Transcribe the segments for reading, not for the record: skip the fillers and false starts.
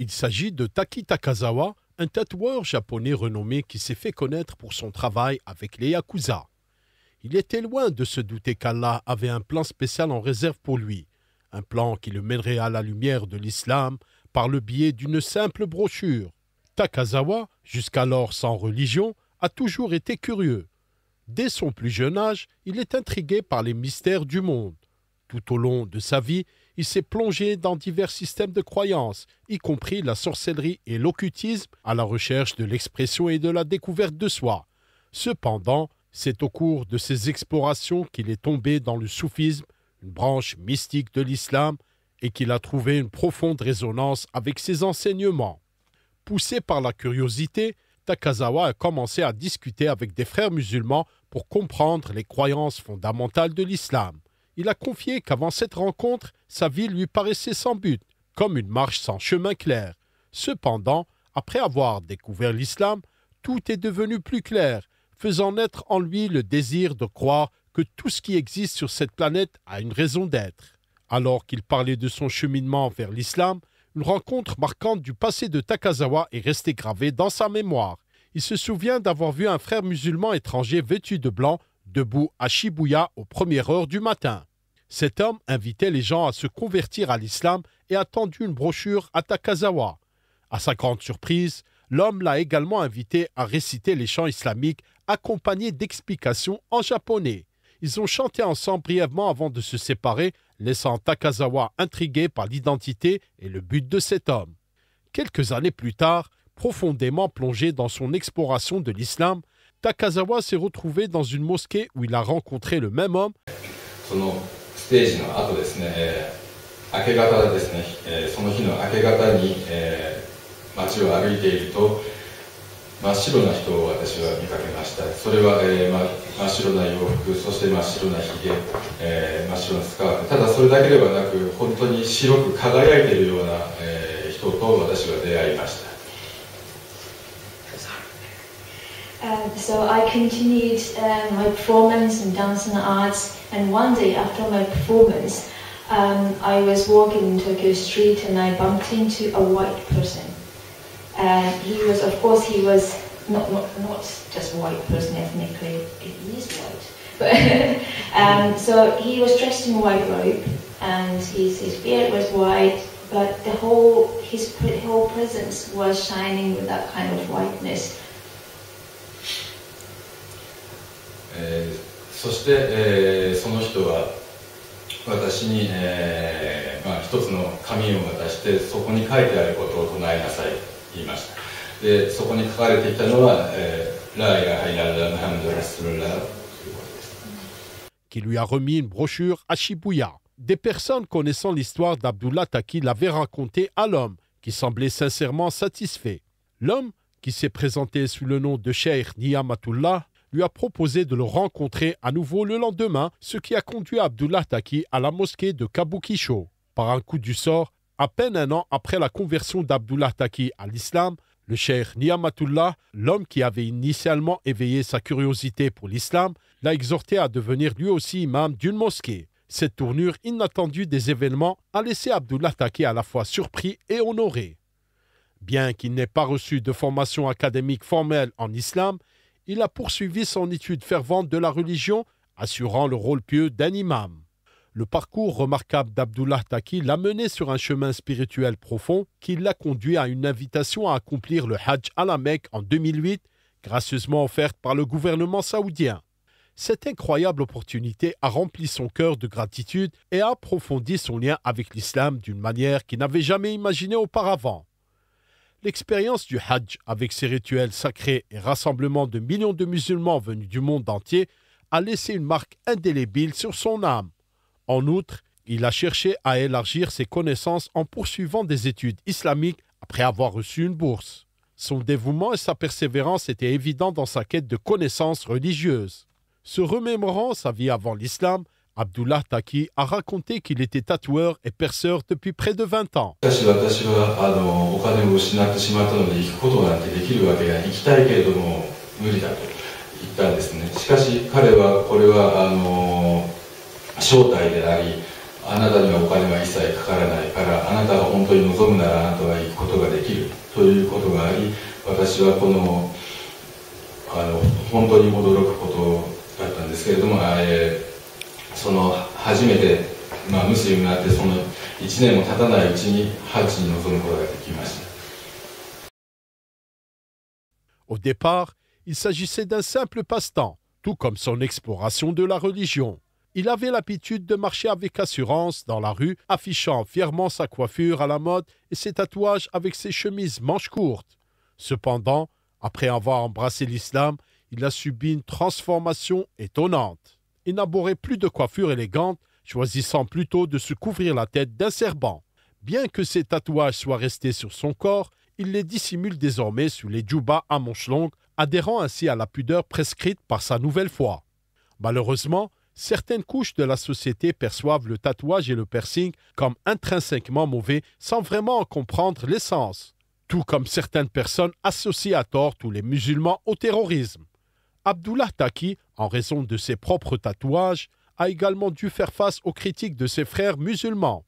Il s'agit de Taki Takazawa, un tatoueur japonais renommé qui s'est fait connaître pour son travail avec les Yakuza. Il était loin de se douter qu'Allah avait un plan spécial en réserve pour lui, un plan qui le mènerait à la lumière de l'islam par le biais d'une simple brochure. Takazawa, jusqu'alors sans religion, a toujours été curieux. Dès son plus jeune âge, il est intrigué par les mystères du monde. Tout au long de sa vie, il s'est plongé dans divers systèmes de croyances, y compris la sorcellerie et l'occultisme, à la recherche de l'expression et de la découverte de soi. Cependant, c'est au cours de ces explorations qu'il est tombé dans le soufisme, une branche mystique de l'islam, et qu'il a trouvé une profonde résonance avec ses enseignements. Poussé par la curiosité, Takazawa a commencé à discuter avec des frères musulmans pour comprendre les croyances fondamentales de l'islam. Il a confié qu'avant cette rencontre, sa vie lui paraissait sans but, comme une marche sans chemin clair. Cependant, après avoir découvert l'islam, tout est devenu plus clair, faisant naître en lui le désir de croire que tout ce qui existe sur cette planète a une raison d'être. Alors qu'il parlait de son cheminement vers l'islam, une rencontre marquante du passé de Takazawa est restée gravée dans sa mémoire. Il se souvient d'avoir vu un frère musulman étranger vêtu de blanc debout à Shibuya aux premières heures du matin. Cet homme invitait les gens à se convertir à l'islam et a tendu une brochure à Takazawa. À sa grande surprise, l'homme l'a également invité à réciter les chants islamiques accompagnés d'explications en japonais. Ils ont chanté ensemble brièvement avant de se séparer, laissant Takazawa intrigué par l'identité et le but de cet homme. Quelques années plus tard, profondément plongé dans son exploration de l'islam, Takazawa s'est retrouvé dans une mosquée où il a rencontré le même homme. そのステージの後ですね、明け方ですね、その日の明け方に、街を歩いていると真っ白な人を私は見かけました。それは、真っ白な洋服、そして真っ白なひげ、真っ白なスカーフ、ただそれだけではなく本当に白く輝いているような、人と私は出会いました。So I continued my performance in dance and arts, and one day after my performance, I was walking in Tokyo street and I bumped into a white person. He was, of course, he was not just a white person ethnically, he is white. But, so he was dressed in white robe and his beard was white, but his whole presence was shining with that kind of whiteness. そして、その人は私に、一つの紙を渡してそこに書いてあることを唱えなさいと言いました。で、そこに書かれていたのは、ライラハイララムハムドラスルラということです。Qui lui a remis une brochure à Shibuya. Des personnes connaissant l'histoire d'Abdullah Taki l'avaient raconté à l'homme, qui semblait sincèrement satisfait. L'homme, qui s'est présenté sous le nom de Cheikh Niyamatullah, lui a proposé de le rencontrer à nouveau le lendemain, ce qui a conduit Abdullah Taki à la mosquée de Kabukisho. Par un coup du sort, à peine un an après la conversion d'Abdullah Taki à l'islam, le cheikh Niyamatullah, l'homme qui avait initialement éveillé sa curiosité pour l'islam, l'a exhorté à devenir lui aussi imam d'une mosquée. Cette tournure inattendue des événements a laissé Abdullah Taki à la fois surpris et honoré. Bien qu'il n'ait pas reçu de formation académique formelle en islam, il a poursuivi son étude fervente de la religion, assurant le rôle pieux d'un imam. Le parcours remarquable d'Abdullah Taki l'a mené sur un chemin spirituel profond qui l'a conduit à une invitation à accomplir le Hajj à la Mecque en 2008, gracieusement offerte par le gouvernement saoudien. Cette incroyable opportunité a rempli son cœur de gratitude et a approfondi son lien avec l'islam d'une manière qu'il n'avait jamais imaginée auparavant. L'expérience du Hajj, avec ses rituels sacrés et rassemblements de millions de musulmans venus du monde entier, a laissé une marque indélébile sur son âme. En outre, il a cherché à élargir ses connaissances en poursuivant des études islamiques après avoir reçu une bourse. Son dévouement et sa persévérance étaient évidents dans sa quête de connaissances religieuses. Se remémorant sa vie avant l'islam, Abdullah Taki a raconté qu'il était tatoueur et perceur depuis près de 20 ans. 私はお金を失ってしまったので行くことなんてできるわけが、行きたいけれども無理だと言ったんですね。しかし彼はこれは招待であり、あなたにはお金は一切かからないから、あなたが本当に望むならあなたは行くことがで私は本当に驚くことだったんですけれども、その初めて、ムスリムになってその1年も経たないうちにハッジに臨むことができました。Au départ, il s'agissait d'un simple passe-temps, tout comme son exploration de la religion. Il avait l'habitude de marcher avec assurance dans la rue, affichant fièrement sa coiffure à la mode et ses tatouages avec ses chemises manches courtes. Cependant, après avoir embrassé l'islam, il a subi une transformation étonnante. Il n'abhorrait plus de coiffure élégante, choisissant plutôt de se couvrir la tête d'un serban. Bien que ses tatouages soient restés sur son corps, il les dissimule désormais sous les djoubas à manches longues, adhérant ainsi à la pudeur prescrite par sa nouvelle foi. Malheureusement, certaines couches de la société perçoivent le tatouage et le piercing comme intrinsèquement mauvais sans vraiment en comprendre l'essence, tout comme certaines personnes associent à tort tous les musulmans au terrorisme. Abdullah Taki, en raison de ses propres tatouages, a également dû faire face aux critiques de ses frères musulmans.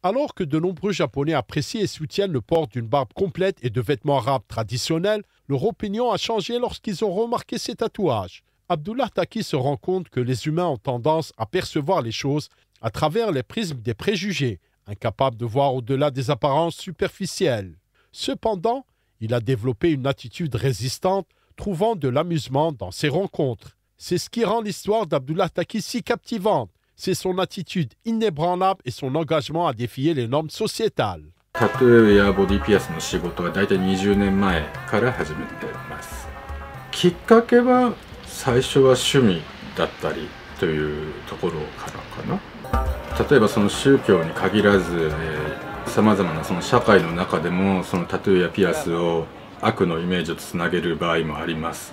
Alors que de nombreux Japonais apprécient et soutiennent le port d'une barbe complète et de vêtements arabes traditionnels, leur opinion a changé lorsqu'ils ont remarqué ces tatouages. Abdullah Taki se rend compte que les humains ont tendance à percevoir les choses à travers les prismes des préjugés, incapables de voir au-delà des apparences superficielles. Cependant, il a développé une attitude résistante, trouvant de l'amusement dans ses rencontres. C'est ce qui rend l'histoire d'Abdullah Taki si captivante. C'est son attitude inébranlable et son engagement à défier les normes sociétales. タトゥーやボディピアスの仕事はだいたい20年前から始めてます。きっかけは最初は趣味だったりというところからかな。例えばその宗教に限らず、さまざまなその社会の中でもそのタトゥーやピアスを悪のイメージとつなげる場合もあります。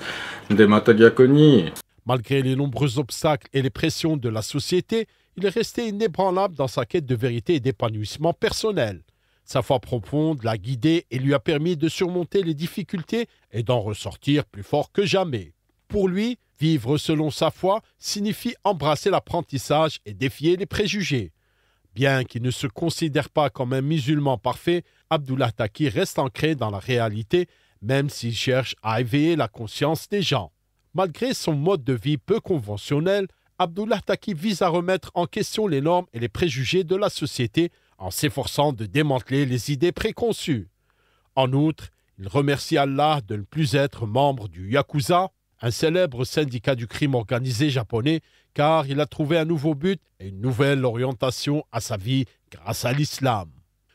でまた逆に Malgré les nombreux obstacles et les pressions de la société, il est resté inébranlable dans sa quête de vérité et d'épanouissement personnel. Sa foi profonde l'a guidé et lui a permis de surmonter les difficultés et d'en ressortir plus fort que jamais. Pour lui, vivre selon sa foi signifie embrasser l'apprentissage et défier les préjugés. Bien qu'il ne se considère pas comme un musulman parfait, Abdullah Taki reste ancré dans la réalité, même s'il cherche à éveiller la conscience des gens. Malgré son mode de vie peu conventionnel, Abdullah Taki vise à remettre en question les normes et les préjugés de la société en s'efforçant de démanteler les idées préconçues. En outre, il remercie Allah de ne plus être membre du Yakuza, un célèbre syndicat du crime organisé japonais, car il a trouvé un nouveau but et une nouvelle orientation à sa vie grâce à l'islam.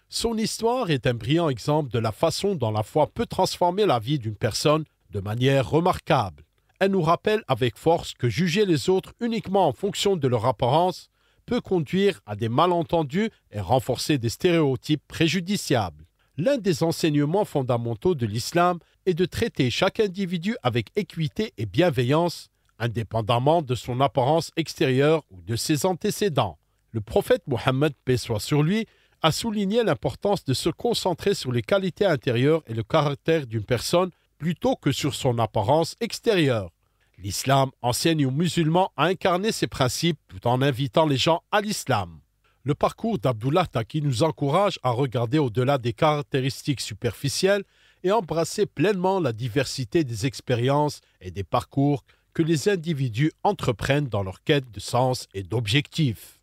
Son histoire est un brillant exemple de la façon dont la foi peut transformer la vie d'une personne de manière remarquable. Elle nous rappelle avec force que juger les autres uniquement en fonction de leur apparence peut conduire à des malentendus et renforcer des stéréotypes préjudiciables. L'un des enseignements fondamentaux de l'islam est de traiter chaque individu avec équité et bienveillance, indépendamment de son apparence extérieure ou de ses antécédents. Le prophète Mohammed, paix soit sur lui, a souligné l'importance de se concentrer sur les qualités intérieures et le caractère d'une personne plutôt que sur son apparence extérieure. L'islam enseigne aux musulmans à incarner ces principes tout en invitant les gens à l'islam. Le parcours d'Abdullah Taki nous encourage à regarder au-delà des caractéristiques superficielles et embrasser pleinement la diversité des expériences et des parcours que les individus entreprennent dans leur quête de sens et d'objectifs.